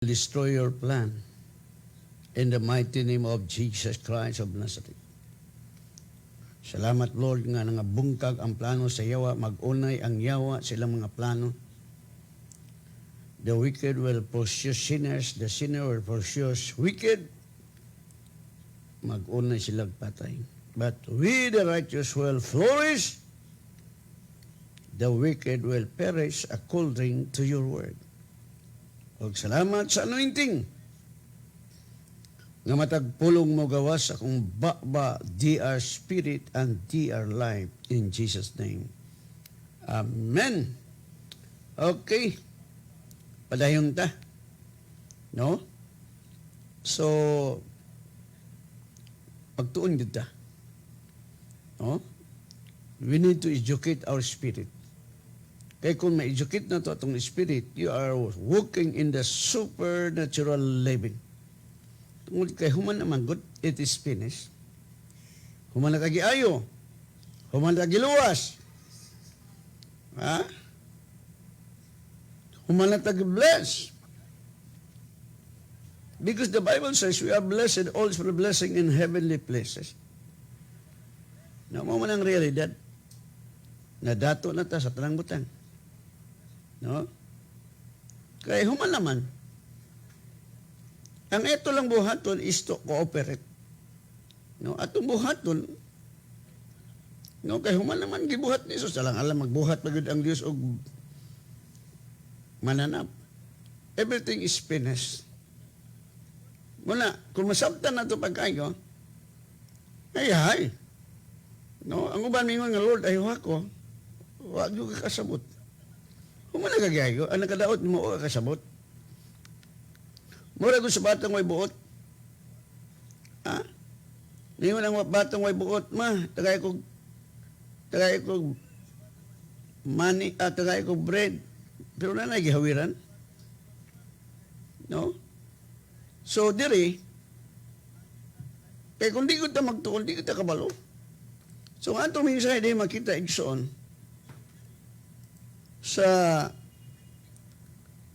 destroy your plan in the mighty name of Jesus Christ of Nazareth. Salamat, Lord, nga nangabungkag ang plano sa yawa, mag-unay ang yawa silang mga plano. The wicked will pursue sinners, the sinner will pursue wicked. Mag-unay silang patay. But we, the righteous, will flourish. The wicked will perish according to your word. Og salamat sa anointing nga matagpulong mo gawas akong baba, DR spirit and DR life in Jesus' name. Amen. Okay. Padayon ta. No? So, pagtuon dito ta. No? We need to educate our spirit. Kaya kung ma-educate na ito atong spirit, you are walking in the supernatural living. Tungkol kay human naman, good, it is finished. Human na kagiayo. Human na kagiluwas. Ha? Human na tag-bless. Because the Bible says we are blessed all for blessing in heavenly places. No, mo man ang realidad. Nadato na ta sa tanang butang. No? Kaya human naman. Ang ito lang buhaton is to cooperate. No? Atong buhaton, no, kay human naman gibuhat ni Jesus. Alang alam magbuhat pagod ang Dios og mananap. Everything is finished. Muna, kung masabtan na ito pagkayo, ay. No, ang uban mingon nga Lord, ayaw ako. Wag yung kakasabot. Human na kagayo, ang nakadaot mo o kakasabot. Mura kung sa batang may buot. Ha? Ngayon ang batang may buot, tagay ko money, tagay ko bread. Pero na nagihawiran. No? So, diri, kaya kung di ko ta magtuol, di ko ta kabalo. So, nga itong minsan, di makita igsoon sa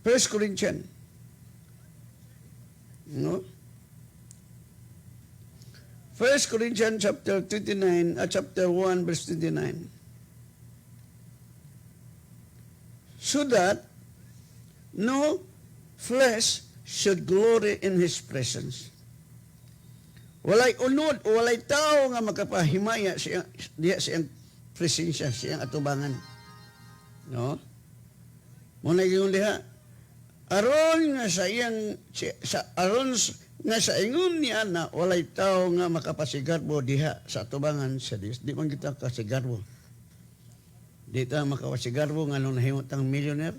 1 Corinthians. No? 1 Corinthians chapter 29, chapter 1, verse 29. So that no flesh should glory in His presence. Walay unod o walay tao nga makapahimaya siyang presensya, siyang atubangan. No? Muna yung liha, aron nga sa iyang nga sa ingon niya na walay tao nga makapasigarbo diha sa atubangan sa Dios. Di man kita kasigarbo. Di ta makapasigarbo nga nung nahimot ang millionaire.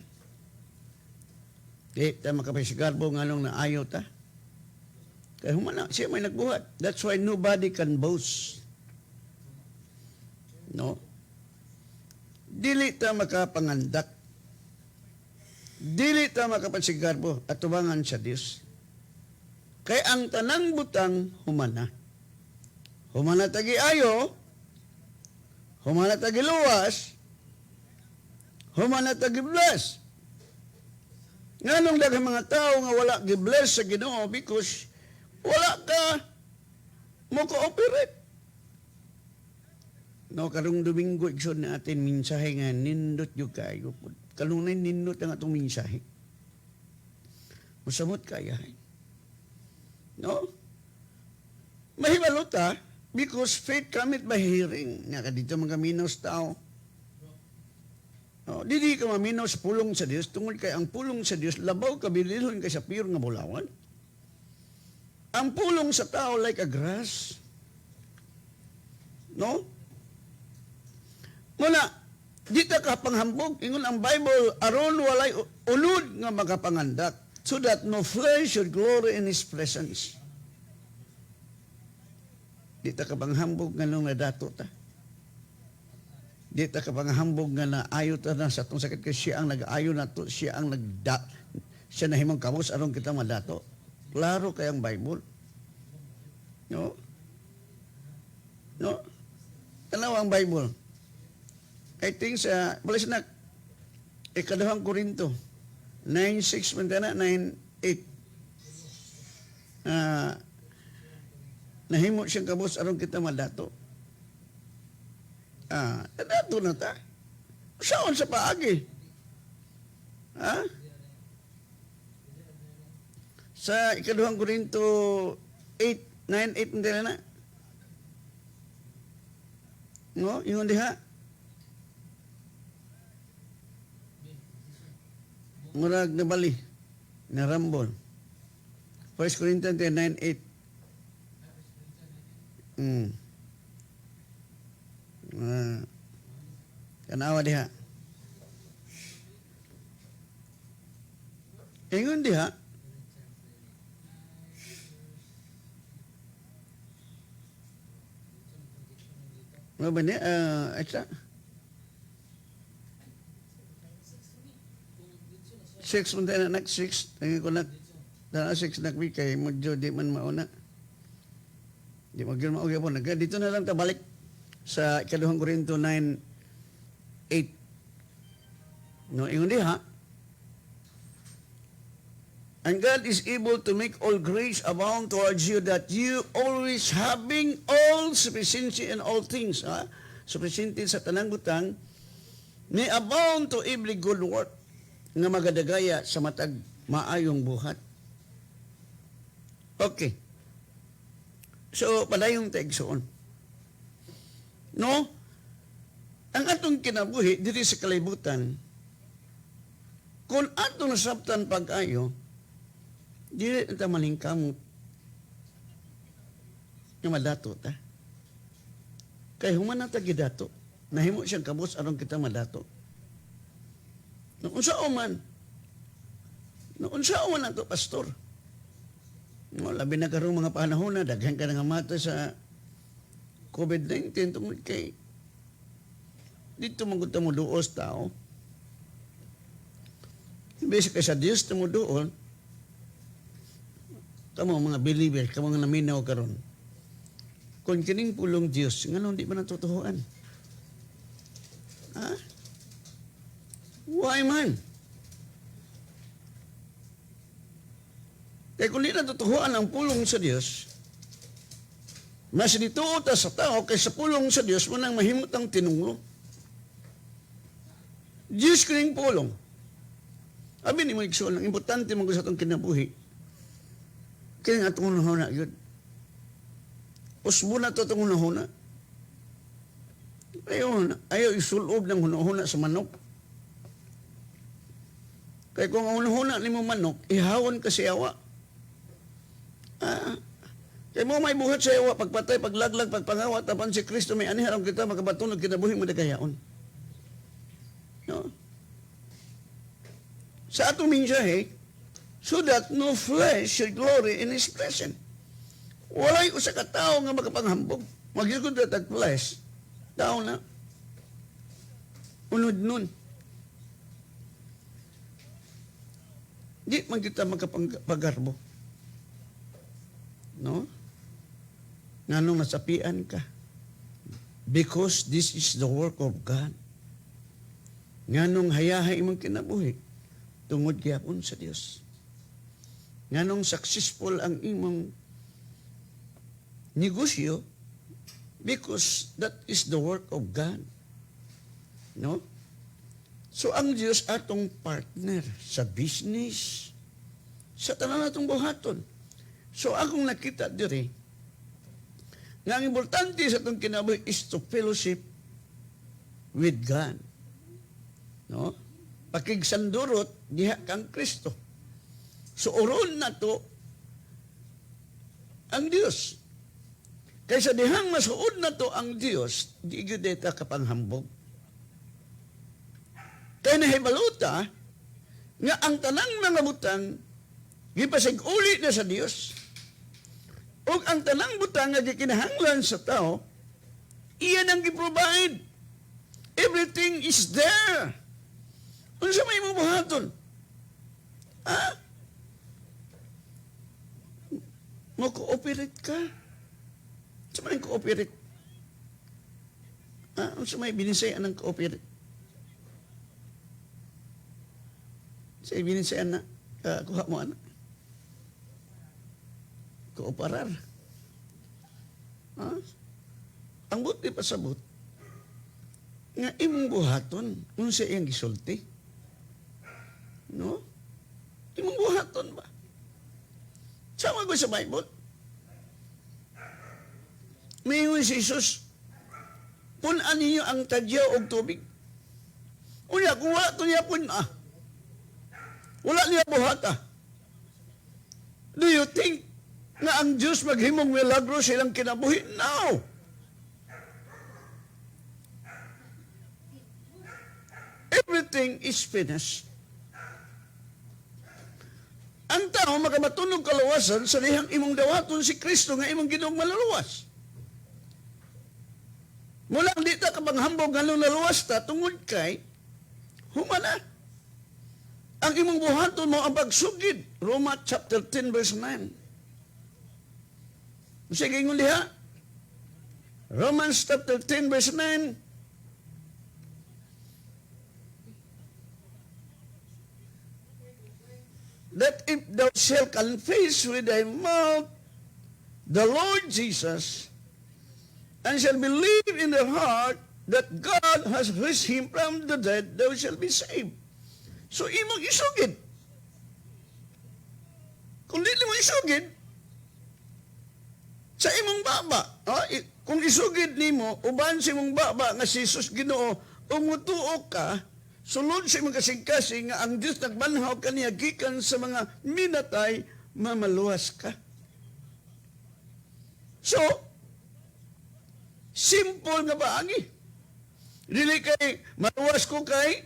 Di ta makapasigarbo nga nung naayo ta. Kaya humana, siya may nagbuhat. That's why nobody can boast. No? Dili ta makapangandak. Dili ta makapasigarbo at tubangan sa Dios. Kaya ang tanang butang humana. Humana tagi ayo, humana tagi luwas, humana tagi bless. Nganong daghang mga tao nga wala gi-bless sa Ginoo because wala ka mo cooperate. No, karong Domingo igsoon na atin mensahe nga nindot yung kayo. Kanunay nindot ang atong mensahe. Musamot kaya. No? Mahibalo ta because faith cometh by hearing. Nga ka dito mga minos tao. No, dili ka maminaw sa pulong sa Dios tungod kay ang pulong sa Dios labaw kabililhon kay sa pure nga bulawan. Ang pulong sa tao like a grass. No? Muna, di ta ka panghambog. Ingon ang Bible, aron walay ulod nga makapangandak so that no flesh should glory in His presence. Di ta ka panghambog nga nung nadato ta. Di ta ka panghambog nga naayo ta na sa itong sakit kasi siya ang nag-ayo na to, siya ang siya nahimang kamos aron kita madato. Klaro kayang Bible. No? No? Tanaw ang Bible. I think sa, balas na, 2 Korinto, 9:6, 9:8. nahimo siyang kabus aron kita madato. Dato na ta. Saan sa paagi? Sa ikaduhang Korinto 8:9-8 nila na. No, ingon diha. Murag na bali, na rambol. 1 Corinthians 9:8. Kanawa diha. Ingon diha. Ano ba niya? Asa? 6 mo tayo na, 6. Tingin ko na, 6 kay Modyo, di man mauna. Di magyun maugi po. Dito na lang tabalik sa ikaduhang Korinto 9:8. No, ingon di ha? And God is able to make all grace abound towards you, that you always having all sufficiency in all things. Sufficiency sa tanang butang, may abound to every good work, nga magadagaya sa matag maayong buhat. Okay. So, padayong taigsoon. No? Ang atong kinabuhi, dito sa kalibutan, kung atong nasabtan pag-ayo, dili na malingkamot nga madato ta. Kay human na tagidato, nahimo siyang kabus aron kita madato. Noon sa man na to, pastor. No, labi na karong mga panahon na, daghan ka nga mata sa COVID-19, tungkol kay dito magunta mo duos tao. Imbes kay sa Diyos mo doon, kamo mga believer, kamo nga naminaw karon. Kung kining pulong Diyos, nga di ba natutuhuan? Why man? Kaya kung di natutuhuan ang pulong sa Diyos, mas dituot sa tao kaysa pulong sa Diyos, manang mahimot ang tinunglo. Diyos kining pulong. Abi ni mo igsoon, ang importante mo sa itong kinabuhi, kaya nga itong unahuna yun. Usbo na ito itong unahuna. Ayaw isulob ng unahuna sa manok. Kaya kung ang unahuna ni mo manok, ihawon ka sa yawa. Kaya mo may buhat sa yawa, pagpatay, paglaglag, pagpangawa, tapan si Kristo, may aniharang kita, magkabatunog, kinabuhi mo na kayaon. No? Sa atong mensahe, so that no flesh should glory in His presence. Walay usa ka tao nga makapanghambog. Magyugod na tag flesh. Tao na. Unod nun. Di man kita magkapagharbo. No? Nganong nasapian ka. Because this is the work of God. Nganong hayahay imong kinabuhi. Tungod gyapon sa Dios. Nganong successful ang imong negosyo, because that is the work of God. No? So ang Diyos atong partner sa business, sa tanan natong buhaton. So akong nakita diri, nga ang importante sa atong kinabuhi is to fellowship with God. No? Pakigsandurot diha kang Kristo. So oron na to ang Diyos. Kaysa dihang masuod na to ang Diyos, di gyud deta kapanghambog. Kaya nahibaluta nga ang tanang mga butang gipasig-uli na sa Diyos. O ang tanang butang nga gikinahanglan sa tao, iyan ang giprovide. Everything is there. Unsa may mo buhaton? Mo-cooperate ka. Sa may cooperate? Sa may binisayan ng cooperate? Sa binisayan na, kuha mo anak. kooperar. Ha? Ang buti pasabot, nga imong buhaton, unsa iyang gisulti. No? Imong buhaton ba? Sama ko sa Bible. Mayroon si Jesus, punan ninyo ang tadyaw og tubig. Unya, kung wala ito niya puna, wala niya buhata. Do you think na ang Diyos maghimong milagro silang kinabuhi? No! Everything is finished. Ang tao makamatunog kalawasan sa lihang imong dawaton si Kristo nga imong Ginoong maluluwas. Mula di ta kabanghambog nga naluwas ta tungod kay humana. Ang imong buhaton mo ang pagsugid. Roma chapter 10 verse 9. Sige ingon diha. Romans chapter 10 verse 9. That if thou shalt confess with thy mouth the Lord Jesus, and shall believe in their heart that God has raised him from the dead, thou shalt be saved. So, imong isugid. Kung di mo isugid, sa imong baba, kung isugid nimo, uban sa imong baba nga si Jesus Ginoo, umutuo ka, sulod sa imong kasing-kasing nga ang Diyos nagbanhaw kaniya gikan sa mga minatay, mamaluwas ka. So, simple nga paagi. Dili kay maluwas ko kay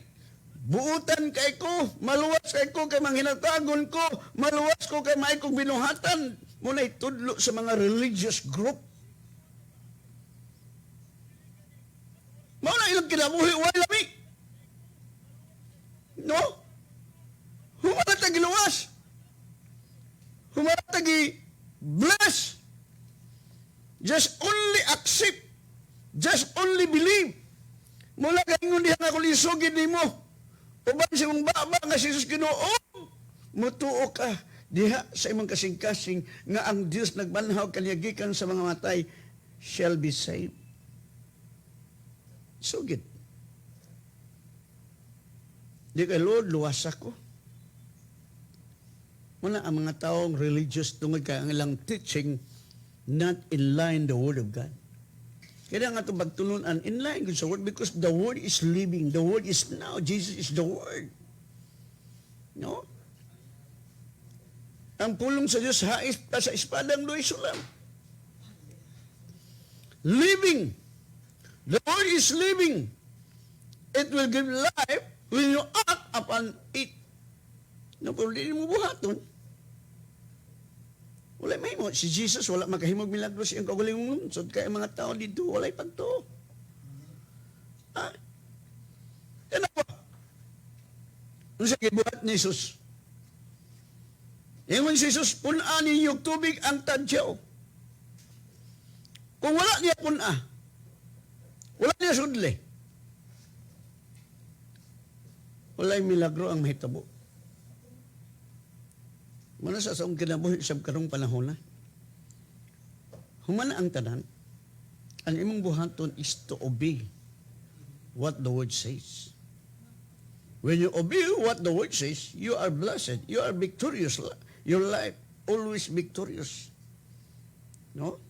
buutan kay ko, maluwas kay ko kay manghinatagon ko, maluwas ko kay may kong binuhatan. Muna'y tudlo sa mga religious group. Mauna ilang kinabuhi, walami. No? Humana tagi luwas. Humana tagi bless. Just only accept. Just only believe. Mula kaingon diha nga kung lisugid nimo. Uban sa imong baba nga si Jesus Ginoo, mutuo ka diha sa imong kasing-kasing nga ang Dios nagbanhaw kaniya gikan sa mga matay shall be saved. Sugid. Di kay Lord, luwas ako. Muna ang mga taong religious tungod kay ang ilang teaching not in line the Word of God. Kaya nga ito pagtulunan in line sa Word because the Word is living. The Word is now. Jesus is the Word. No? Ang pulong sa Diyos hais pa sa espadang do'y sulam. Living. The Word is living. It will give life when you act upon it. No, pero hindi mo buhaton. Wala may mo. Si Jesus, wala makahimog milagro siyang kaguling lungsod. Kaya mga tao dito, wala'y pagto. Ha? Yan ako. Ano siya kibuhat ni Jesus? Ingon si Jesus, punaan ninyong tubig ang tadyaw. Kung wala niya puna, wala niya sudli. Wala'y milagro ang mahitabo. Muna sa saong kinabuhi sa karong panahon na. Humana ang tanan. Ang imong buhaton is to obey what the Word says. When you obey what the Word says, you are blessed. You are victorious. Your life always victorious. No?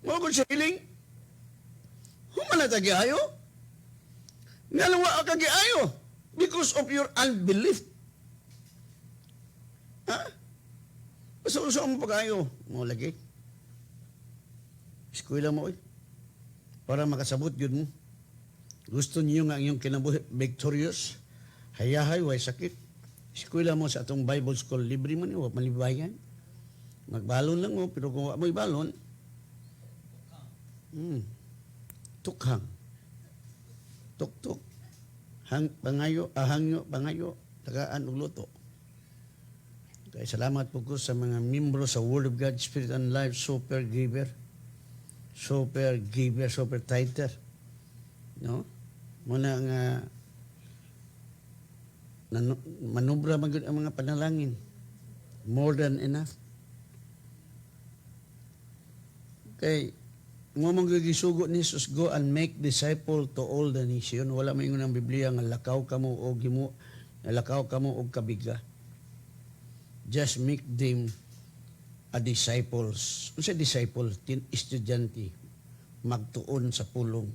Mo kung sa hiling, humana tagiayo. Ngalawa ka giayo because of your unbelief. Ha? Uso mo pa kayo. Mo lagi. Eskwela mo, para makasabot yun mo. Gusto niyo nga yung kinabuhi victorious. Hayahay, way sakit. Eskwela mo sa atong Bible School. Libre mo niyo, malibayan. Magbalon lang mo, pero kung mo'y balon, tukhang. Tuk-tuk. Pangayo, hangyo, pangayo, tagaan og luto. Kaya salamat po ko sa mga membro sa Word of God, Spirit and Life, super giver, super tither. No? Muna nga manubra magud ang mga panalangin. More than enough. Kay, mo mong gigisugo ni Jesus, go and make disciple to all the nation. Wala mo ingon ang Biblia nga lakaw kamo o gimo, lakaw kamo og kabiga. Just make them a disciples. Unsa disciple? Estudyante magtuon sa pulong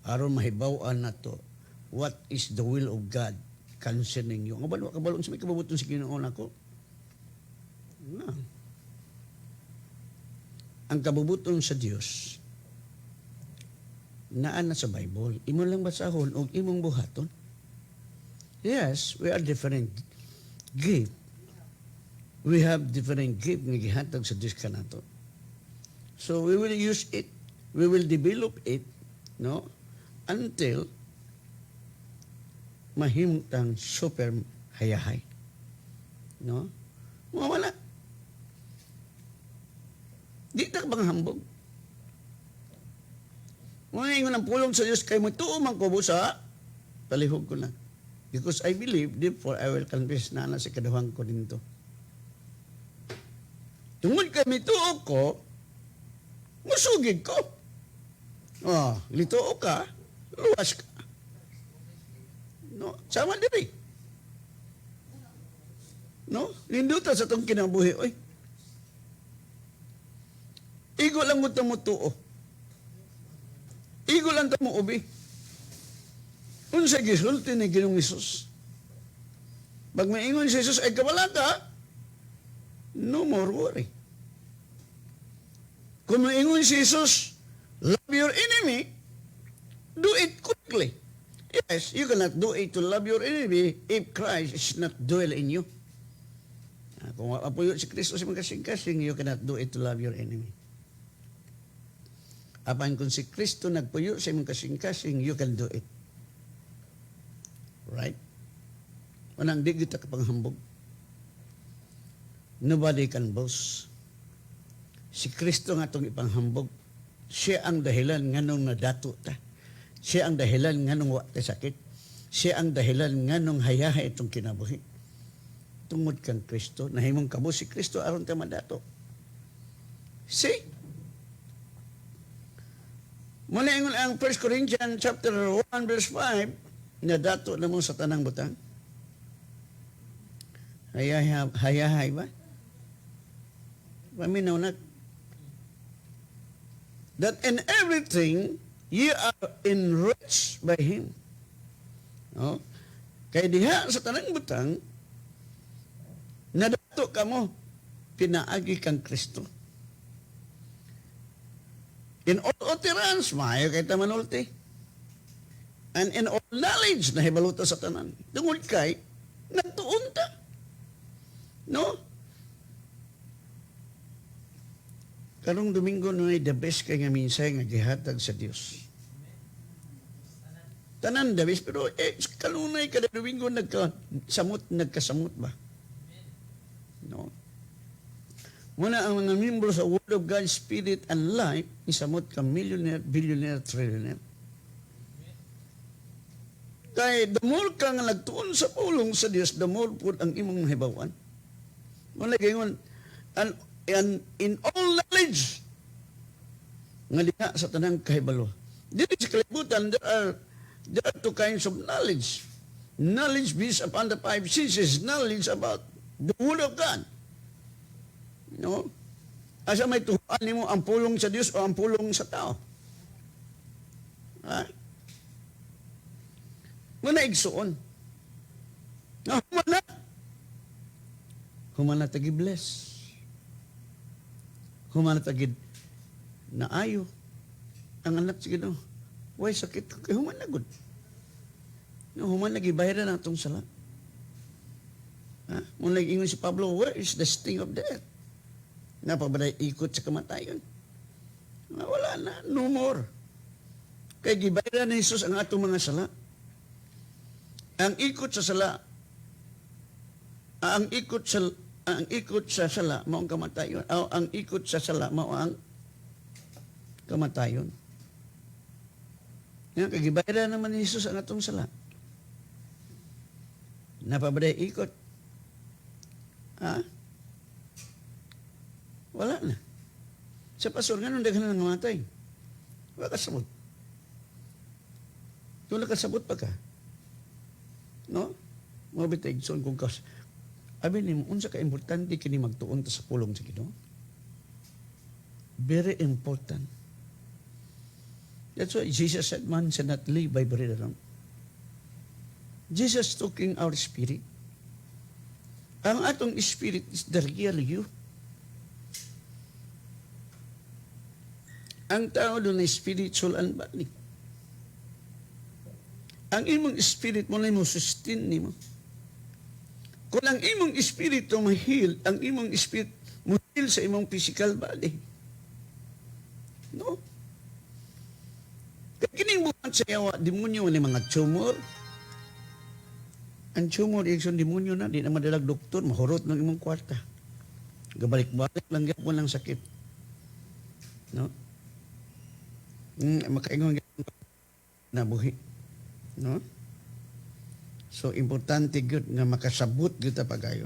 aron mahibaw-an nato what is the will of God concerning you. Ang kabalon sa may kababuton sa Ginoo nako. Ang kabubuton sa Dios naa na sa Bible. Imo lang basahon og imong buhaton. Yes, we are different gift. We have different gift nga gihatag sa Dios kanato. So we will use it. We will develop it, no? Until mahimtang super hayahay. No? Mawala. Di na bang hambog? Mga ingon ang pulong sa Diyos, kay mo tuo man ko sa palihog ko na. Because I believe, therefore I will confess na sa kaduhang ko dinto. Tungod kami tuo ko, musugid ko. Oh, lituo ka, luwas ka. No, sama diri. No, linduta sa tong kinabuhi, oy. Igo lang mo tuo. Igo lang mo ubi. Unsa gisulti ni Ginoong Hesus? Pag maingon si Jesus ay kabalata, no more worry. Kung maingon si Jesus, love your enemy, do it quickly. Yes, you cannot do it to love your enemy if Christ is not dwell in you. Kung apuyo si Kristo sa mga kasing-kasing, you cannot do it to love your enemy. Apan kung si Kristo nagpuyo sa imong kasing-kasing, you can do it. Right? Wanang di kita kapanghambog. Nobody can boast. Si Kristo nga itong ipanghambog. Siya ang dahilan nganong nadato ta. Siya ang dahilan nganong wate sakit. Siya ang dahilan nganong hayaha itong kinabuhi. Tungod kang Kristo, nahimong kabo si Kristo aron ta madato. See? Muna ingon ang 1 Corinthians chapter 1 verse 5, nadato na mo sa tanang butang. Hayahay ba? Paminaw na. That in everything, ye are enriched by Him. No? Kaya diha sa tanang butang, nadato ka mo, pinaagi kang Kristo. In all utterance, maayo kay tamanulti. And in all knowledge, nahibaluta sa tanan. Tungod kay, nagtuon ta. No? Karong Domingo na the best kay nga minsay nga gihatag sa Dios. Tanan the best, pero kanunay kada Domingo nagkasamot ba? No? Muna ang mga membro sa Word of God, Spirit and Life, isamot ka millionaire, billionaire, trillionaire. Kaya the more ka nga nagtuon sa pulong sa Dios, the more po ang imong mahibawan. Muna gayon, and in all knowledge, nga diha sa tanang kahibalo. Dito sa kalibutan, there are two kinds of knowledge. Knowledge based upon the five senses, knowledge about the Word of God. No? Asa may tuhuan nimo ang pulong sa Dios o ang pulong sa tao? Ha? Muna igsuon. No, humana tagi bless. Humana tagi naayo. Ang anak sige no. Way sakit kay humana gud. No, humana gibayaran atong sala. Ha? Muna ingon si Pablo, where is the sting of death? Napabaday ikot sa kamatayon. Wala na, no more. Kaya gibayaran ni Jesus ang atong mga sala. Ang ikot sa sala, ang ikot sa sala, mao ang kamatayon. Ang ikot sa sala, mao ang kamatayon. Kaya gibayaran naman ni Jesus ang atong sala. Napabaday ikot. Ha? Wala na. Sa pastor, ganun daghan na namatay. Wala ka sabot. Wala ka sabot pa ka. No? Mabitay, so kung kas. Abi ni mo, unsa ka importante kini magtuon ta sa pulong sa Ginoo. Very important. That's why Jesus said, man shall not live by bread alone. Jesus talking our spirit. Ang atong spirit is the real you. Ang tao doon ay spiritual and body. Ang imong spirit mo na mo sustain ni mo. Kung ang imong espiritu mahil, ang imong spirit mahil sa imong physical body. No? Kaya kining buwan sa yawa, demonyo ni mga tumor. Ang tumor, yung demonyo na, di na madalag doktor, mahurot ng imong kwarta. Gabalik-balik lang yapon ng sakit. No? Makaingon na buhi. No? So, importante gyud nga makasabot gyud ta pag-ayo.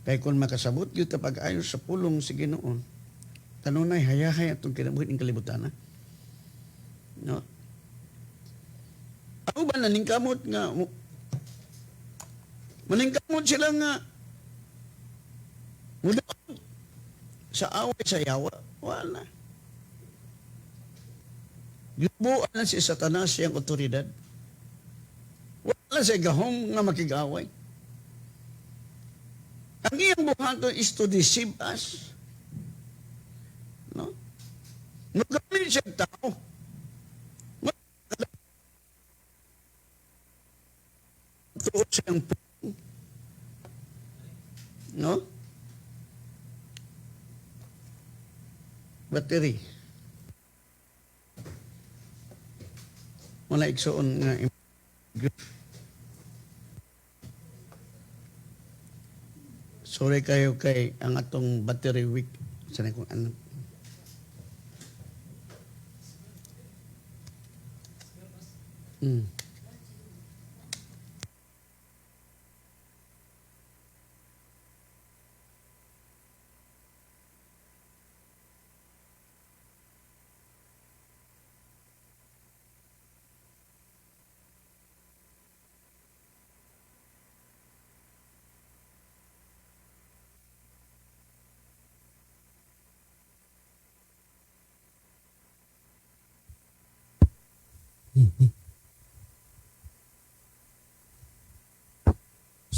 Kaya kung makasabot gyud ta pag-ayo sa pulong sa Ginoo, tanunay hayahay atong kinabuhi ing kalibutan na. No? Ako ba naningkamot nga maningkamot sila nga mudaog sa away sa yawa? Wala. Gibuan na si Satanas siyang otoridad. Wala siya gahom nga makig-away. Ang iyang buhaton is to deceive us. No? Nagamit siya tao. Tuot siyang no? Battery. Wala igsoon nga sorry kayo kay ang atong battery weak. Sanay kong ano.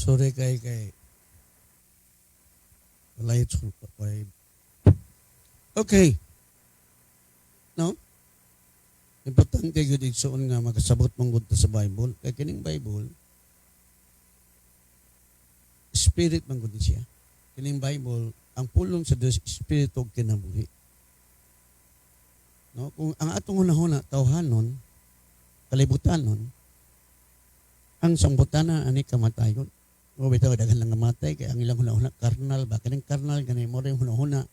Sorry kay light kay okay. No? Importante gyud igsuon nga makasabot man gud ta sa Bible. Kay kining Bible spirit man gud siya. Kining Bible ang pulong sa Dios espiritu kinabuhi. No? Kung ang atong hunahuna tawhanon kalibutanon ang sangbutana ani kamatayon. O bitaw daghan lang namatay kay ang ilang hunahuna karnal ba kaning karnal gani mo ring hunahuna.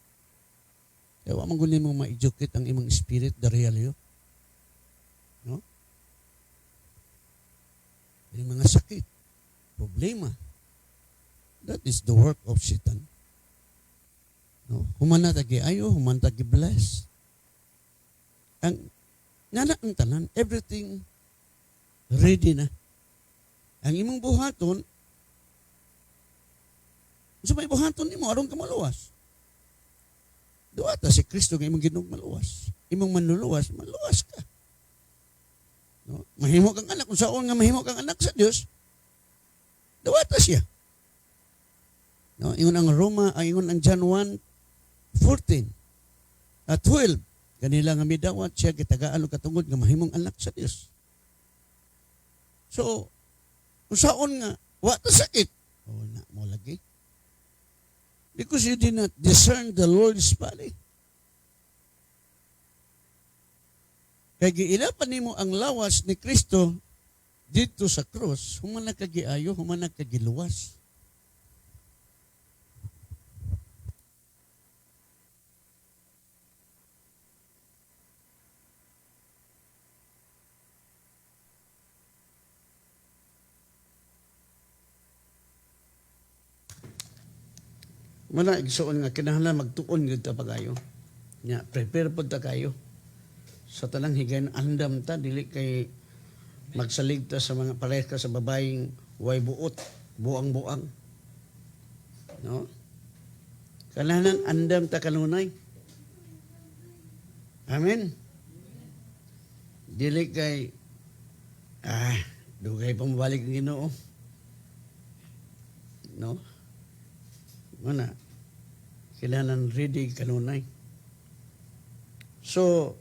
Kaya wa man gud nimo ma-educate ang imong spirit the real you. No? Yung mga sakit, problema. That is the work of Satan. No? Human na tagi ayo, human tagi bless. Ang nana ang tanan, everything ready na. Ang imong buhaton, sa may buhaton nimo aron ka maluwas. Duwa ta si Kristo nga imong Ginoong maluwas. Imong manluluwas, maluwas ka. No? Mahimo kang anak kung saon nga mahimo kang anak sa Dios. Duwa ta siya. No, ingon ang Roma, ay ingon ang John 1:14 at 12. Kanila nga midawat siya gitagaan og katungod nga mahimong anak sa Dios. So, kung saon nga wa ta sakit, na mo lagi. Because you did not discern the Lord's body. Kaya giilapan nimo ang lawas ni Kristo dito sa krus, human nagkagiayo, human nagkagiluwas. Muna, igsuon nga, kinahanglan magtuon gud ta pagayo. Nya, prepare po ta kayo. Sa tanang higayon, andam ta, dili kay magsalig ta sa mga pareha sa babaeng way buot, buang-buang. No? Kinahanglan andam ta kanunay. Amen. Dili kay, dugay pa mabalik ng Ginoo. No? Muna, kailangan ready kanunay. So,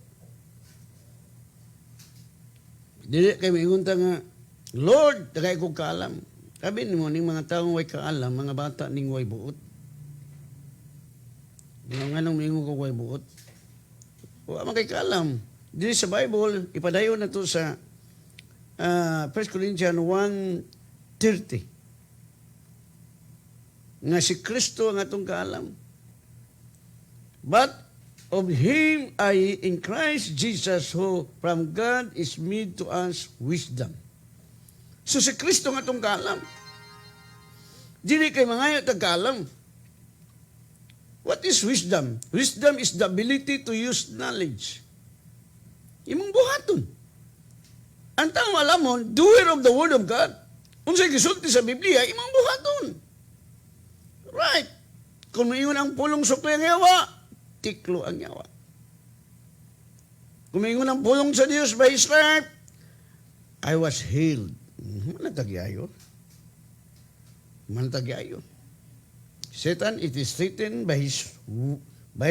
dili kay miingunta nga, Lord, tagay ko kaalam. Sabi mo, ning mga taong way kaalam, mga bata ning way buot. Nga nang miingon ko way buot. Wa man kay kaalam. Dili sa Bible, ipadayon na to sa 1 Corinthians 1:30. Nga si Kristo ang atong kaalam. But of Him in Christ Jesus, who from God is made to us wisdom. So si Kristo ang atong kaalam. Dili kay mangayo tag kaalam. What is wisdom? Wisdom is the ability to use knowledge. Imong buhaton. Ang taong alamon, doer of the Word of God. Unsay gisulti sa Biblia, imong buhaton. Right. Kung mayon ang pulong sukli ang yawa, tiklo ang yawa. Kung mayon ang pulong sa Diyos by His stripe, I was healed. Manatagyayo. Manatagyayo. Satan, it is written by his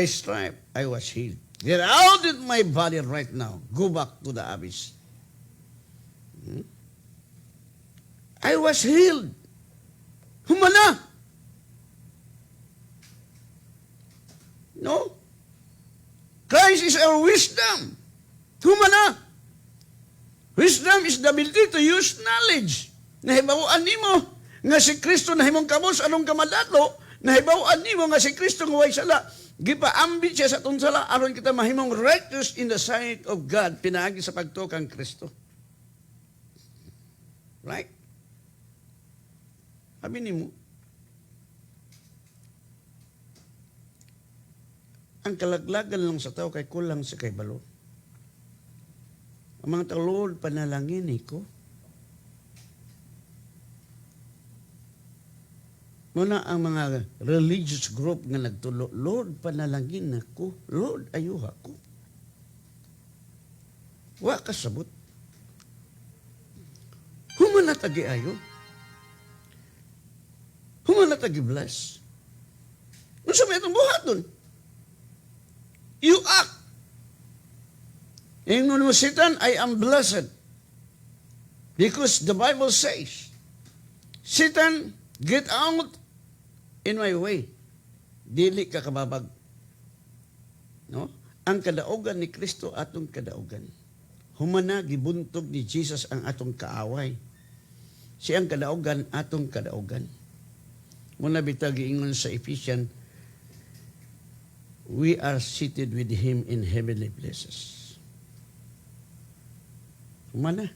stripe, I was healed. Get out of my body right now. Go back to the abyss. I was healed. Humana. No? Christ is our wisdom. Humana. Wisdom is the ability to use knowledge. Nahibawan nimo nga si Kristo nahimong kabos anong kamadalo, nahibawan nimo nga si Kristo nga way sala. Gipaambit siya sa atong sala aron kita mahimong righteous in the sight of God pinaagi sa pagtuo kang Kristo. Right? Sabi nimo, ang kalaglagan lang sa tao kay kulang sa kay balo. Ang mga tao, Lord, panalangin ko. Muna ang mga religious group nga nagtulo, Lord, panalangin ako. Lord, ayuha ko. Wa kasabot. Humana tagi ayo. Humana tagi bless. Ano sa may itong buhaton? You act. Ingon mo, Satan, I am blessed. Because the Bible says, Satan, get out in my way. Dili ka kababag. No? Ang kadaugan ni Kristo atong kadaugan. Humana gibuntog ni Jesus ang atong kaaway. Siyang kadaugan atong kadaugan. Muna bitag giingon sa Ephesians, we are seated with Him in heavenly places. Humana.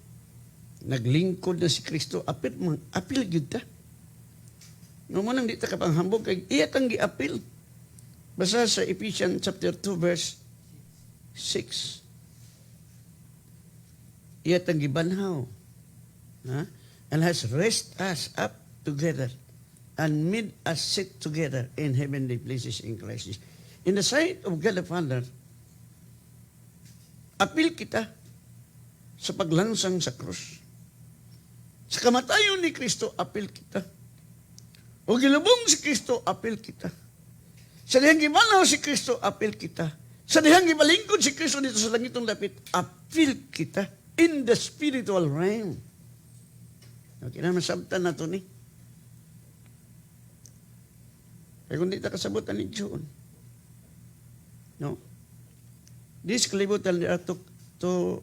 Naglingkod na si Kristo, apil gyud ta. No mo nang di ta kapanghambog kay iya kang giapil. Basa sa Ephesians chapter 2 verse 6. Iya tang gibanhaw. And has raised us up together and made us sit together in heavenly places in Christ Jesus. In the sight of God the Father, apil kita sa paglansang sa krus. Sa kamatayon ni Kristo, apil kita. O gilubong si Kristo, apil kita. Sa dihang gibanaw si Kristo, apil kita. Sa dihang gibalingkod si Kristo dito sa langitong dapit, apil kita in the spiritual realm. Okay na, masabtan na ito ni. Kaya kung di ta kasabutan ni John. No? This kalibutan di ato to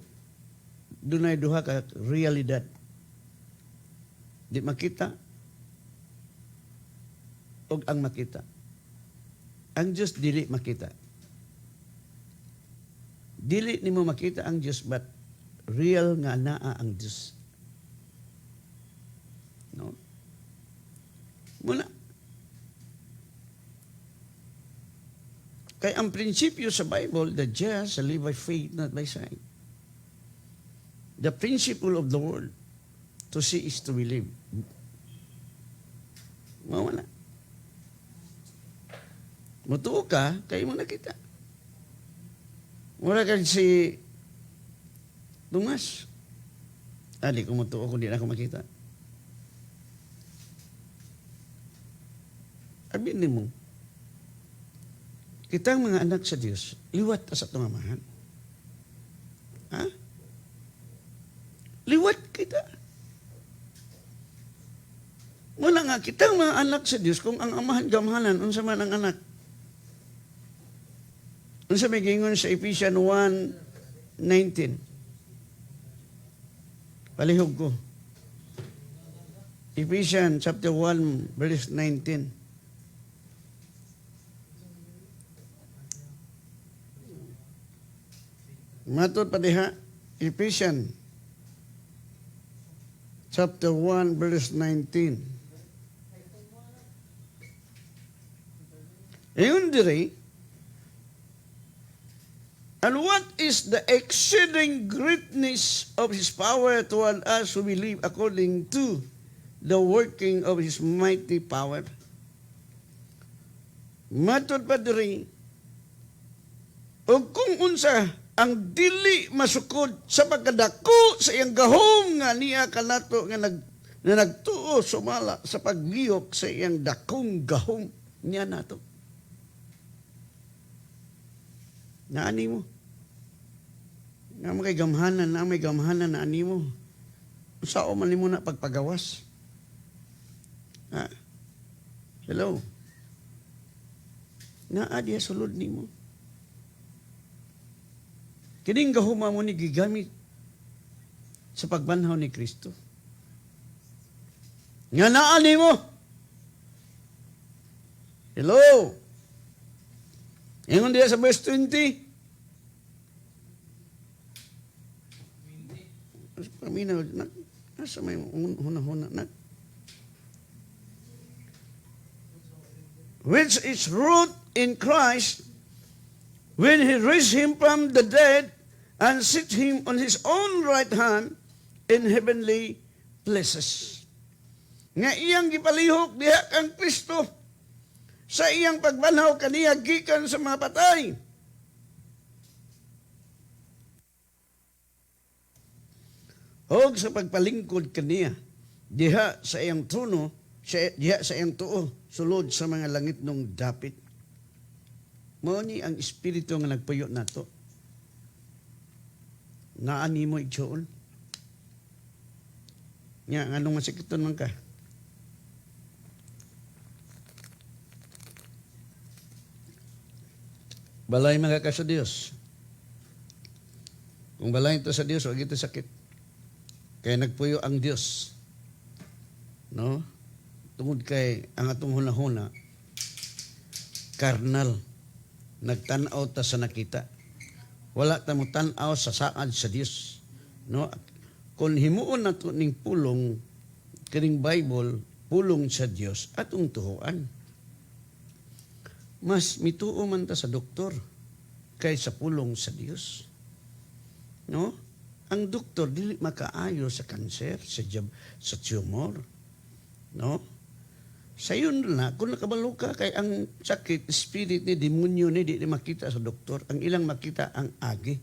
dunay duha ka realidad. Di makita o ang makita. Ang Diyos dili makita. Dili nimo makita ang Diyos but real nga naa ang Diyos. No? Muna. Kaya ang prinsipyo sa Bible, the just shall live by faith, not by sight. The principle of the world, to see is to believe. Mawala. Mutuo ka, kayo mo nakita. Wala ka si Tomas. Di ko mutuo kung di na ako makita. Abinin mo, kitang mga anak sa Diyos, liwat sa itong amahan. Ha? Liwat kita. Wala nga, kitang mga anak sa Diyos, kung ang amahan gamahanan, unsa man ang anak. Unsa may gingon sa Ephesians 1:19. Palihog ko. Ephesians chapter 1, verse 19. Matod pa diha, Ephesians chapter 1, verse 19. Ayun diri, and what is the exceeding greatness of His power toward us who believe according to the working of His mighty power? Matod pa diri, o kung unsa ang dili masukod sa pagkadako sa iyang gahom nga niya kanato nga nagtuo sumala sa pagliyok sa iyang dakong gahom niya nato. Naani mo. Nga may gamhanan na ani mo. Sao man mo na pagpagawas. Ha? Hello. Naadi sulod ni mo. Kining gahuma mo ni gigamit sa pagbanhaw ni Kristo. Nga naani mo. Hello. Ingon diya sa verse 20. Paminaw, nasa may huna-huna na. Which is root in Christ, when He raised Him from the dead and set Him on His own right hand in heavenly places. Nga iyang gipalihok diha kang Kristo sa iyang pagbanhaw kaniya gikan sa mga patay. Og sa pagpalingkod kaniya diha sa iyang trono, diha sa iyang tuo, sulod sa mga langit nung dapit. Mao ni ang espiritu nga nagpuyo nato. Naani mo igsoon. Nya nganong masikiton man ka? Balay mga ka sa Dios. Kung balay ito sa Dios, wag ito sakit. Kaya nagpuyo ang Dios. No? Tungod kay ang atong hunahuna, karnal. Nagtanaw ta sa nakita. Wala ta mo tanaw sa saad sa Dios. No? Kung himuon nato ning pulong kining Bible, pulong sa Dios atong tuhuan. Mas mituo man ta sa doktor kaysa pulong sa Dios. No? Ang doktor dili makaayo sa kanser, sa tumor. No? Sayon na, kung nakabalo ka, kay ang sakit, spirit ni, demonyo ni, di makita sa doktor. Ang ilang makita ang agi.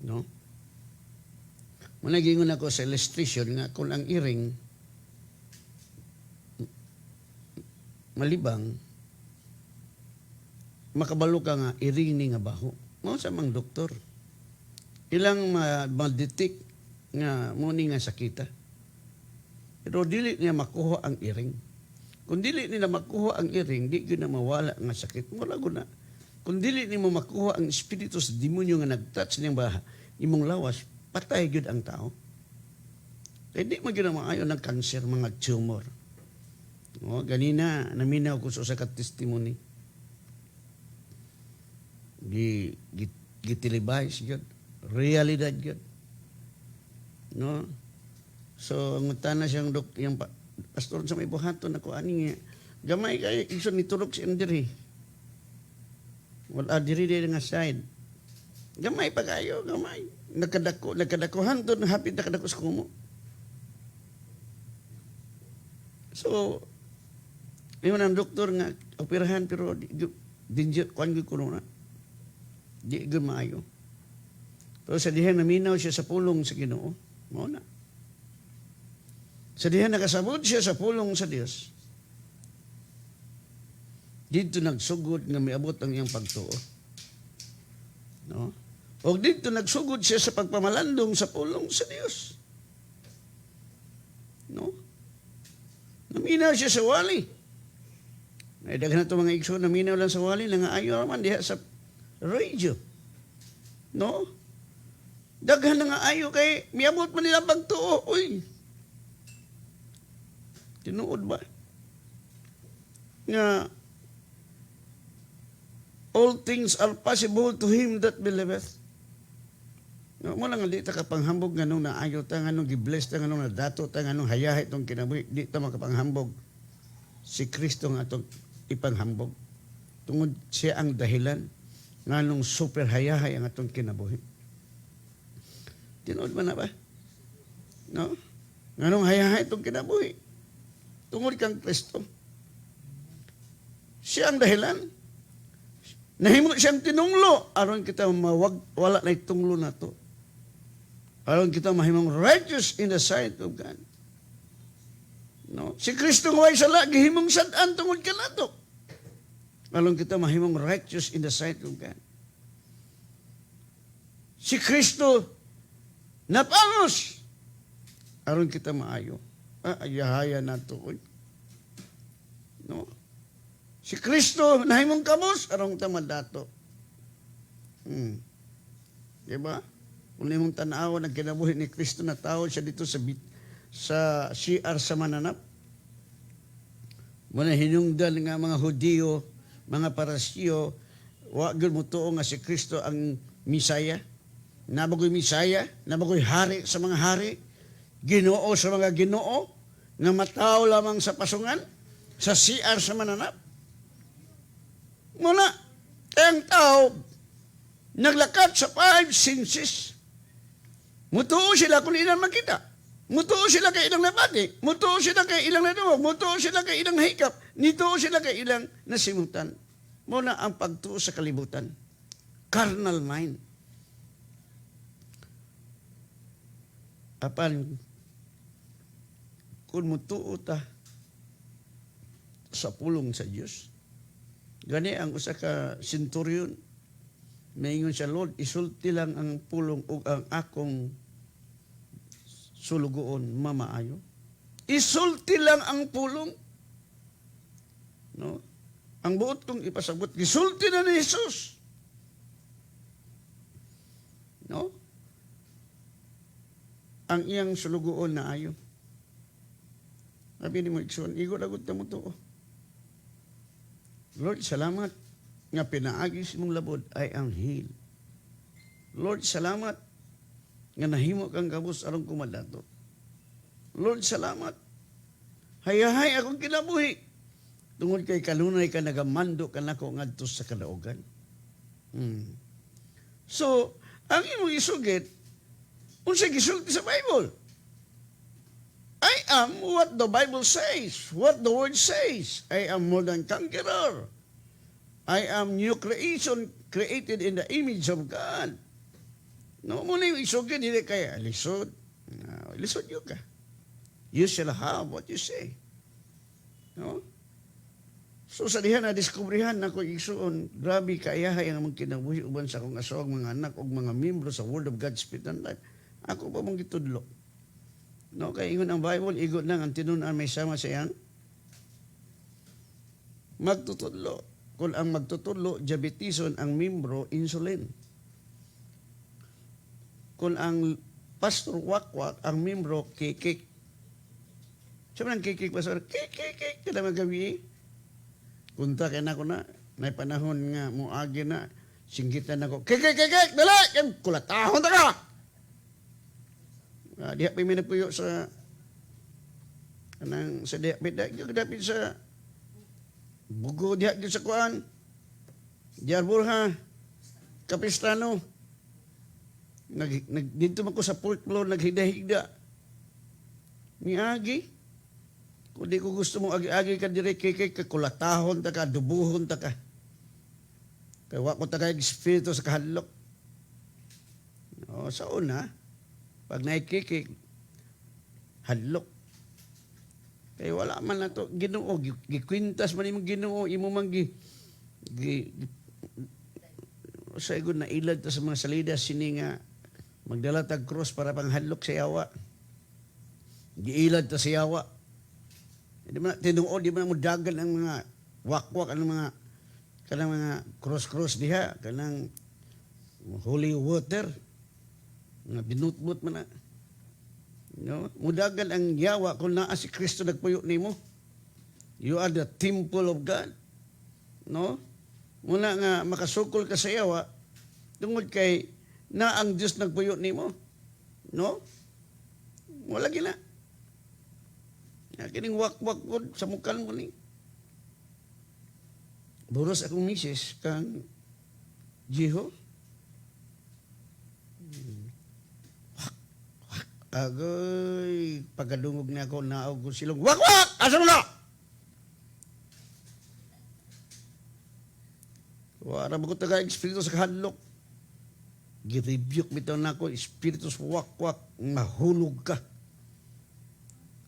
No? Managingon ako sa illustration nga, kung ang iring malibang, makabalo ka nga, iring ni nga baho. Mao sa mga doktor. Ilang ma-detect nga muni nga sakita. Pero dili niya makuha ang iring. Kung dili nila makuha ang iring, di yun na mawala nga sakit. Wala guna. Kung dili ni mo makuha ang espiritu sa demonyo nga nag-touch niyang baha, imong lawas, patay yun ang tao. Kaya di magiging maayon ng cancer, mga tumor. O, ganina, naminaw ko sa testimony. Gitilibais yun. Realidad yun. No? So, ang tana siyang yung pastor sa may buhaton, ako ani nga, gamay kayo, iso nitulog si Andri. Wala diri nga side. Gamay pa kayo, gamay. Nagkadakuhan doon, hapit nakadako sa kumo. So, yun ang doktor nga, operahan, pero kuhan ko corona. Di maayo. Pero sa dihan naminaw siya sa pulong sa Ginoo, mo na. Sa dihan nakasabot siya sa pulong sa Dios. Dito nagsugod nga miabot ang iyang pagtuo. No? O dito nagsugod siya sa pagpamalandong sa pulong sa Dios. No? Naminaw siya sa wali. May daghan na ito mga igsoon, naminaw lang sa wali, nangaayo naman diha sa radio. No? Daghan na nga ayo kay miabot man nila pagtuo. Uy. Tinuod ba? Nga all things are possible to him that believeth. No, mo lang di ta kapanghambog nganong naayo ta nganong gibless ta nganong nadato ta nganong hayahay tong kinabuhi, di ta makapanghambog. Si Kristo nga atong ipanghambog. Tungod siya ang dahilan nganong super hayahay ang atong kinabuhi. Tinuod man na ba? No? Nganong hayahay itong kinabuhi. Tungod kang Kristo. Siya ang dahilan. Nahimo siyang tinunglo aron kita wala na itunglo na to. Aron kita mahimong righteous in the sight of God. No? Si Kristo nga way sala gihimong sad-an tungod kanato. Aron kita mahimong righteous in the sight of God. Si Kristo napangos aron kita maayo. Ayahaya nato. No? Si Kristo nahimong kabos aron ta madato. Diba? Kung imong tan-aw ang kinabuhi ni Kristo na tao siya dito sa CR sa mananap. Muna hinungdan nga mga Hudiyo, mga Parasyo, wa gyud mo tuo nga si Kristo ang Misaya. Nabagoy Misaya, nabagoy hari sa mga hari, Ginoo sa mga Ginoo, nga matao lamang sa pasungan, sa CR sa mananap. Muna, ang tao, naglakat sa 5 senses. Mutuo sila kung ilang makita. Mutuo sila kay ilang nabati. Mutuo sila kay ilang nadungog. Mutuo sila kay ilang hikap. Nituo sila kay ilang nasimutan. Muna ang pagtuo sa kalibutan. Carnal mind. Apan, kung mutuo ta sa pulong sa Diyos, gani ang usa ka centurion, maingon siya, Lord, isulti lang ang pulong o ang akong sulugoon, mamaayo. Isulti lang ang pulong. No? Ang buot kong ipasabot, isulti na ni Jesus. No? Ang iyang sulugoon na ayo. Sabi ni mo, Ikson, igot-agot na mo to. Lord, salamat nga pinaagis mong labod, I am healed. Lord, salamat nga nahimo kang kabus aron kumadato. Lord, salamat. Hayahay akong kinabuhi. Tungod kay kanunay ka nagamando ka nako ngadto sa kadaugan. So, ang imong isugit, unsa gisulti sa Bible? I am what the Bible says, what the Word says. I am more than conqueror. I am new creation, created in the image of God. No, muna yung isugin, hindi kaya lisod. Lisod yun ka. You shall have what you say. No? So sa dihan na diskubrihan na ko igsuon, grabe kaayahay ang mga kinabuhi uban sa akong asawag mga anak o mga membro sa Word of God Spirit and Life. Ako pa mong gitudlo. No, kaya ingon ang Bible, igot lang ang tinunan may sama sa iyang magtutudlo. Kung ang magtutudlo, diabetison, ang membro, insulin. Kung ang pastor wakwak, ang membro, kikik. Sabi ng kikik, pastor, kikik, kada magabi. Kunta kaya na ako na, may panahon nga, muagi na, singgitan ako, kikik, dala, kulatahon ta ka! Diha pa may nagpuyo sa anang sa diha dapit sa bugo diha sa kuan Jarburha, Kapistano, dito man ko sa folklore, naghigda-higda. Agi. Kung di ko gusto mo agi-agi ka dire, kay kakulatahon ta ka, dubuhon ta ka. Kaya wako ta ka espiritu sa kahadlok. O, sa una, pag naikikik, hadlok. Kaya wala man na to, Ginoo, gikwintas man imong Ginoo, imo man sa igon na ilad ta sa mga salida, sini nga, magdala tag cross para pang hadlok sa yawa. Giilad ta sa yawa. Di ba tinuod, di ba mo dagan ang mga wakwak, ang mga kanang mga cross-cross diha, kanang holy water, nga binutbut man na. No? Mudagan ang yawa kung naa si Kristo nagpuyo nimo. You are the temple of God. No? Muna nga makasukol ka sa yawa, tungod kay na ang Diyos nagpuyo nimo. No? Wala gina. Kining wak-wak ko sa mukan mo ni. Buros akong misis kang Jiho. Agoy, pagkadungog niya ako, naog ko silong, wak-wak! Asa mo na? Wala ba ko taga-espiritu sa kahadlok? Girebuke bitaw na ako, espiritu sa wak-wak, mahulog ka.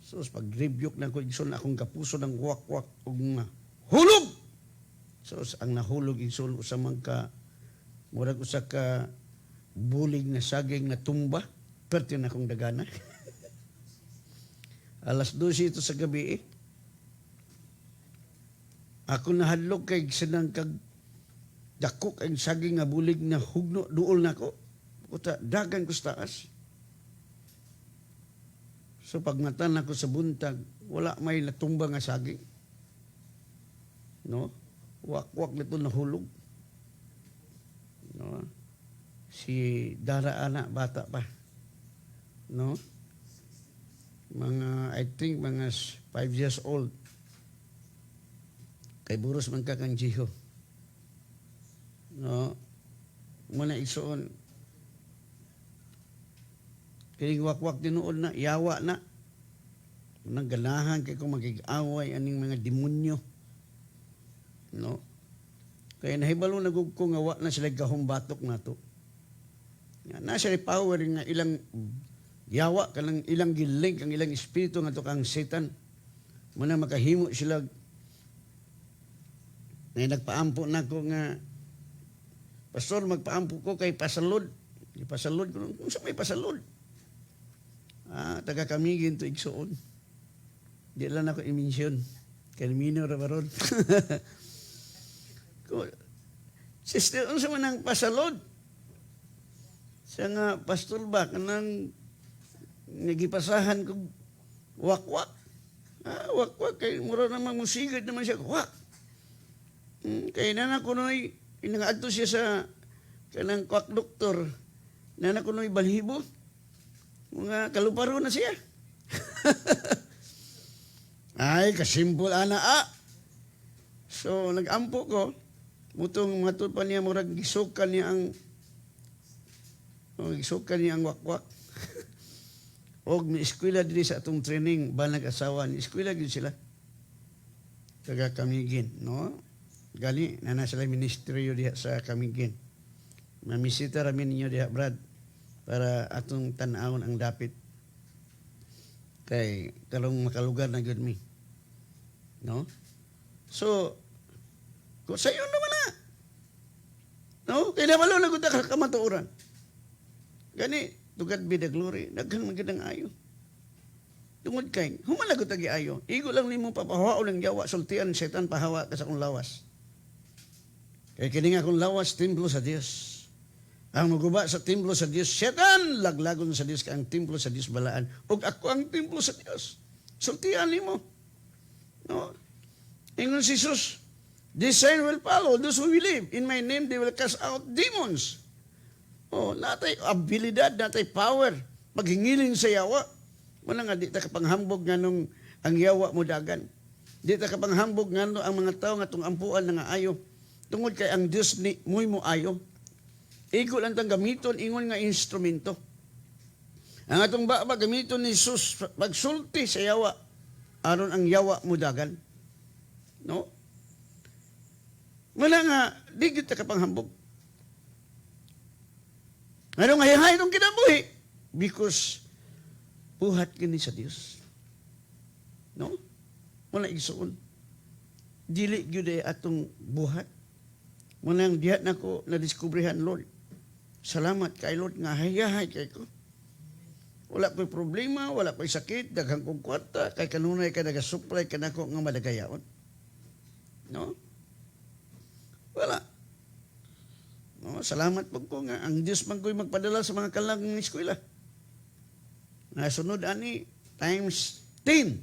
So, pag-rebuke na ako, igsoon akong kapuso ng wak-wak, ug mahulog! So, ang nahulog, igsoon sa mga murag usa ka bulig na saging na tumba, perti na akong dagana. Alas 12 ito sa gabi eh. Ako nahadlok kay sinang kag dakok ang saging nga bulig na hugno, duol na ko. Kuta, dagan ko sa taas. So pagmatan ako sa buntag, wala may natumba nga saging. No? Wak-wak nito nahulog. No? Si Dara anak, bata pa. No? Mga, I think, mga 5 years old. Kay buros man ka kang Jiho. No? Muna isuon. Kaya wak-wak tinuod na, yawa na. Nang ganahan kay kung magig-away aning mga demonyo. No? Kaya nahibalo na ko nga wa na sila gahumbatok na to. Nasa power nga ilang yawa kanang ilang gilink ang ilang espiritu nga to kang Satan. Muna makahimo sila na nagpaampo na ko nga pastor magpaampo ko kay pasalod. Ipasalod ko kung sa may pasalod. Taga kami ginto igsoon. Di lang ako i-mention. Kaya minor ra baron. Sister, unsa man ang pasalod? Siya nga, pastor ba, kanang nagipasahan ko wak-wak. Wak-wak, kay mura namang musigad naman siya, wak. Kaya nanak ko no'y, inangaadto siya sa kanang kwak doktor, nanak ko no'y balhibo. Mga kaluparo na siya. Ay, kasimpol ana So, nag-ampo ko, mutong matod pa niya, murag gisukan niya ang gisukan niya ang wak-wak. Og may eskwela dili sa atong training, banag asawa ni eskwela gyud sila. Taga Kamigin, no? Gali na sila ministeryo diha sa Kamigin. Mamisita rami ninyo diha, Brad, para atong tan-awon ang dapit. Kay kalong makalugar na gyud mi. No? So, kung sayo naman na. No? Kaya nabalo na gud ka kamatuoran. Gani, to God be the glory. Daghang magandang ayo. Tungod kay, humalagot agi ayo. Igo lang nimo papahawa ng yawa, sultian, setan, pahawa ka sa akong lawas. Kaya kining akong lawas, templo sa Dios. Ang maguba sa templo sa Dios, setan, laglagon sa Dios, ka ang templo sa Dios balaan. Og ako ang templo sa Dios. Sultian nimo. No? Ingon si Jesus, this sign will follow those who believe. In my name, they will cast out demons. Natay abilidad, natay power. Paghingiling sa yawa. Wala nga, di ta kapanghambog nga nung ang yawa mo dagan. Di ta kapanghambog nga nung ang mga tao nga itong ampuan na nga ayo. Tungod kay ang Dios ni muy mo ayo. Igo lang tang gamiton ingon nga instrumento. Ang atong baba gamiton ni Jesus pagsulti sa yawa aron ang yawa mudagan. No? Wala nga di gyud ta kapanghambog. Ano nga hay itong kinabuhi? Because buhat kini sa Dios. No? Wala igsuon. Dili gyud atong buhat. Muna ang dihat na ko na-discoveryhan, Lord. Salamat kay Lord nga hayahay kay ko. Wala ko'y problema, wala ko'y sakit, daghang kong kwarta, kay kanunay ka nagasupply ka na ko nga madagayaon. No? Wala. No, salamat po ko nga ang Diyos man ko'y magpadala sa mga kalang ng eskwela. Nasunod ani times 10.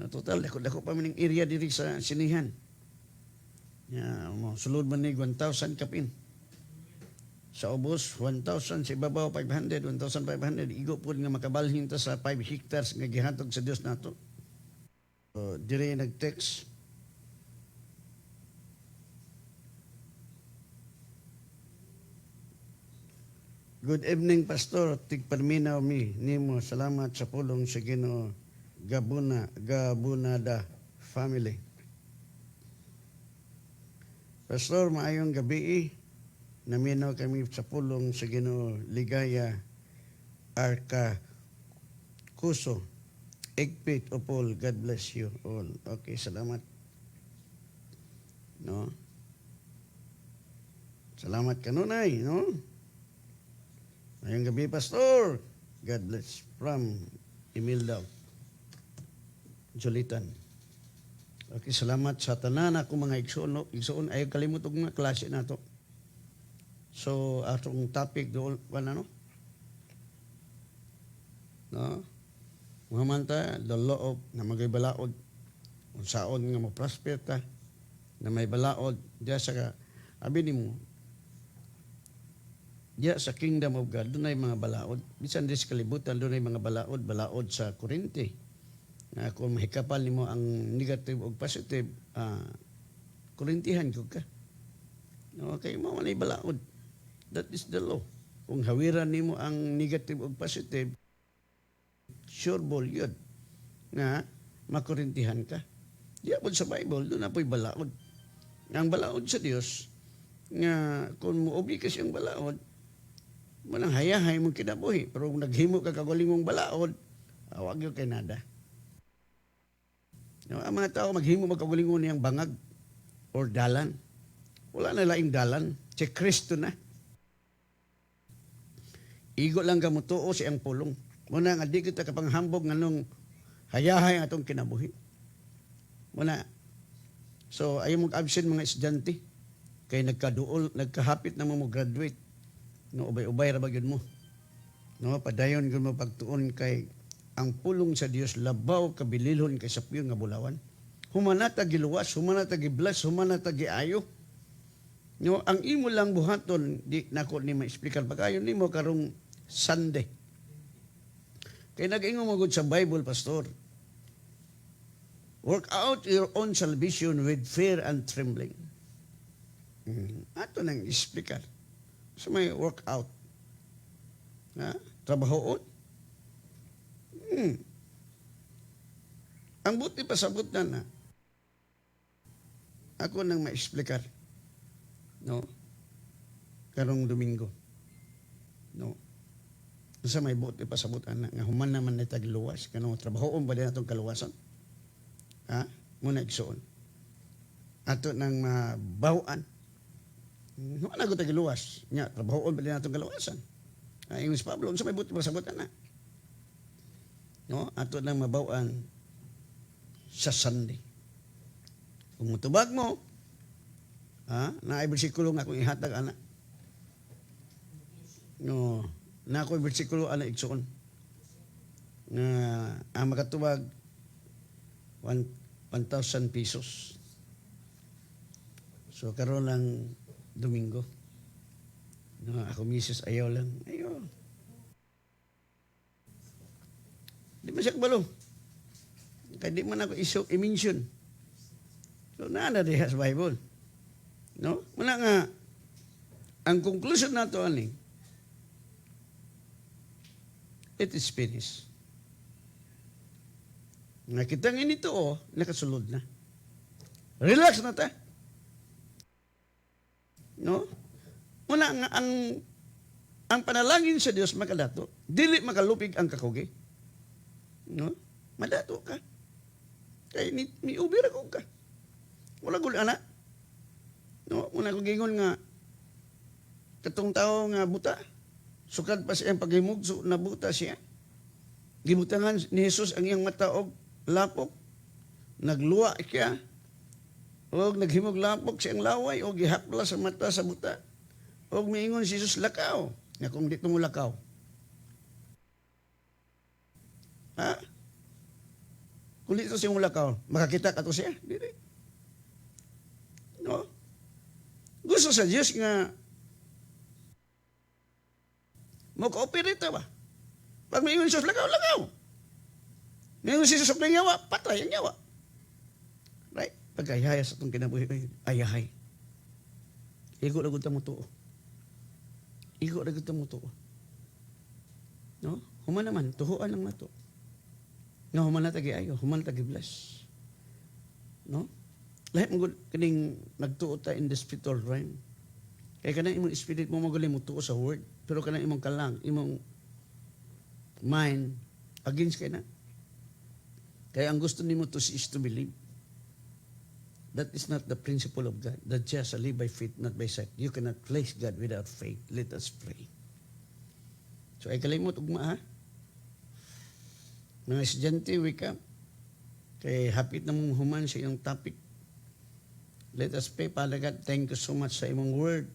No, total, dako pa maning area diri sa sinihan. Sulod man ni 1,000 kapin. Sa ubos, 1,000, sa ibabaw, 500, 1,500. Igo po nga makabalhin ta sa 5 hectares nga gihatog sa Diyos nato. So, dire nag-text. Good evening, Pastor. Tigparminaw mi nimo. Salamat sa pulong sa Ginoo. Gabunada family. Pastor, maayong gabi. Naminaw kami sa pulong sa Ginoo. Ligaya Arca Kuso. Egpit Opol. God bless you all. Okay, salamat. No? Salamat kanunay, no? Ngayong gabi, Pastor. God bless. From Emildaw. Julitan. Okay, salamat sa tanan ako mga igsoon. No? Igsoon ay kalimutog mga klase na to. So, atong topic doon, ano? No? Muhamanta, the law of na magay balaod. Unsaon nga mo-prosper ta na may balaod. Diya sa abi ni mo, diya sa kingdom of God, doon ay mga balaod. Bisan din sa kalibutan, doon ay mga balaod sa Korinti. Na kung mahikapal ni mo ang negative o positive, Korintihan ko ka. Okay, mo manay balaod. That is the law. Kung hawiran ni mo ang negative o positive, sure ball yun. Na makorintihan ka. Diya po sa Bible, doon na po'y balaod. Ang balaod sa Diyos, nga kung muubi ka siyang balaod, manang hayahay mong kinabuhi. Pero kung naghimo ka kagaling mong balaod, wag yun kay nada. Ang mga tao maghimo magkagulingon niyang bangag or dalan. Wala na laing dalan. Si Kristo na. Igo lang gamutuo siyang pulong. Muna nga di kita kapanghambog nga nung hayahay atong kinabuhi. Muna. So, ayaw mag-absent mga estudyante. Kaya nagkahapit na mo graduate. No, ubay-ubay ra bagid mo. No, padayon gyud mo pagtuon kay ang pulong sa Dios labaw kabililhon kay sa piyon nga bulawan. Humanata giluwas, humanata giblas, humanata giayo. No, ang imo lang buhaton di nako ni ma-explicar pagayon nimo karong Sunday. Kay nag-ingon mo gud sa Bible, Pastor. Work out your own salvation with fear and trembling. Ato nang explicar. So may workout. Trabahoon. Ang buti pasabot na ako nang ma-explicar. No? Karong Domingo. No? Sa may buti pasabot na nga human naman na tagluwas. Kanong trabahoon ba din atong kaluwasan? Muna igsoon. Ato nang mabawaan. Human ako tagluwas. Nya, trabahoon ba din atong kaluwasan? English Pablo, sa may buti pasabot na. No? Ato nang mabawaan sa Sunday. Kung matubag mo, na ay bersikulo nga akong ihatag, anak. No, na ako'y bersikulo, anak, igsoon. Ang makatubag, 1,000 pesos. So, karoon lang Domingo. No, ako misis, ayaw lang. Ayaw. Di man siya kabalo. Kaya di man ako i-mention. So, naana diha sa Bible. No? Muna nga, ang conclusion nato ani, it is finished. Nakita nga nito, nakasulod na. Relax na ta. No? Muna nga, ang panalangin sa Dios makadato, dili makalupig ang kakugi. No? Madato ka. Kaya ni ubir ako ka. Wala gul ana. No, muna ko gingon nga katong tao nga buta. Sukad pa siyang paghimog so nabuta siya. Gibutangan ni Jesus ang iyang mata og lapok. Nagluwa siya. Og naghimog lapok siyang laway og gihapla sa mata sa buta. Og miingon si Jesus lakaw. Nga kung dito mo lakaw. Ha? Kung dito siya mo lakaw, makakita ka to siya? Dili. No? Gusto sa Diyos nga mag-operate ba? Pag may Jesus, lakaw. May Jesus ng yawa, patay ang yawa. Right? Pagkayaya sa itong kinabuhi, ayahay. Igo na gud mo tuo. Igo na gud mo tuo. No? Human naman, tuhuan lang na to. Nga human na tagi ayo, human tagi bless. No? Lahat mo kining nagtuo ta in the spiritual realm. Kaya kanang imong spirit mo magaling mo tuo sa word, pero kanang imong kalang, imong mind against kay na. Kaya ang gusto nimo to is to believe. That is not the principle of God. The just shall live by faith, not by sight. You cannot place God without faith. Let us pray. So ay kalimot ugma ha. Mga estudyante, wake up. Kay hapit na mong human sa iyong topic. Let us pray, Father God. Thank you so much sa imong word.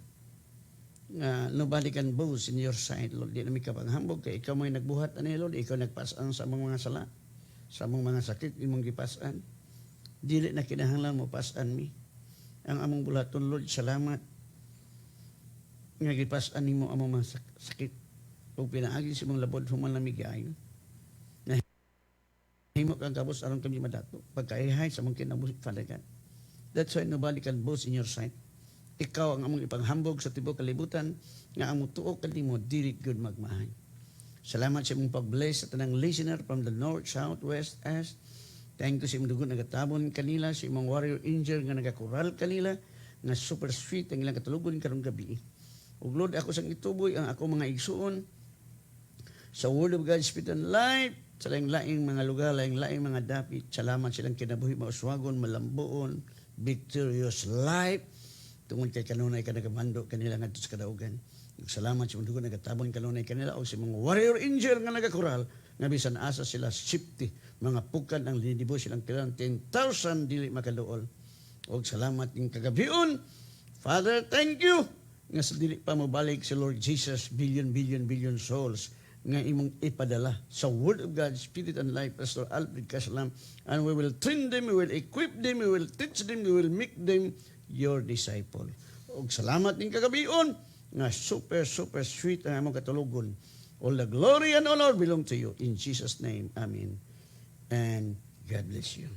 Nobody can boast in your sight, Lord. Di namin kapanghambog. Kaya ikaw may nagbuhat ani, Lord. Ikaw nagpasaan sa among mga sala. Sa among mga sakit, imong gipasaan. Dili na kinahanglan mo pasaan mi. Ang among bulaton, Lord, salamat. Nga gipasaan nimo among mga sakit. Kung pinaagi sa imong labod, human lamig ayon. Himo kang kabos aron kami madato. Pagkaihay sa mong kinabuhi, Father God. That's why nobody can boast in your sight. Ikaw ang among ipanghambog sa tibok kalibutan, nga among tuo kanimo dili good magmahay. Salamat sa imong pag-bless sa tanang listener from the north, south, west, east. Thank you sa imong dugon nagatabon kanila, sa imong warrior angel nga nagakural kanila, nga super sweet ang ilang katulugon karong gabi. Ug Lord, ako sang ituboy ang ako mga igsuon sa Word of God, Spirit and Life, sa laing-laing mga lugar, laing-laing mga dapit. Salamat silang kinabuhi, mauswagon, malambuon, victorious life. Tungod kay kanunay ka nagamando kanila nga sa kadaugan. Salamat sa mundo nagatabon kanunay kanila o si mga warrior angel nga nagakural nga bisan asa sila safety. Mga pukan ang linibo silang kilang 10,000 dili makaduol. O salamat yung kagabion. Father, thank you nga sa dili pa mabalik si Lord Jesus, billion souls nga imong ipadala sa Word of God, Spirit and Life, Pastor Alfred, Caslam, and we will train them, we will equip them, we will teach them, we will make them your disciple. Og salamat din kagabion, nga super sweet ang among katulugon. All the glory and honor belong to you. In Jesus' name, Amen. And God bless you.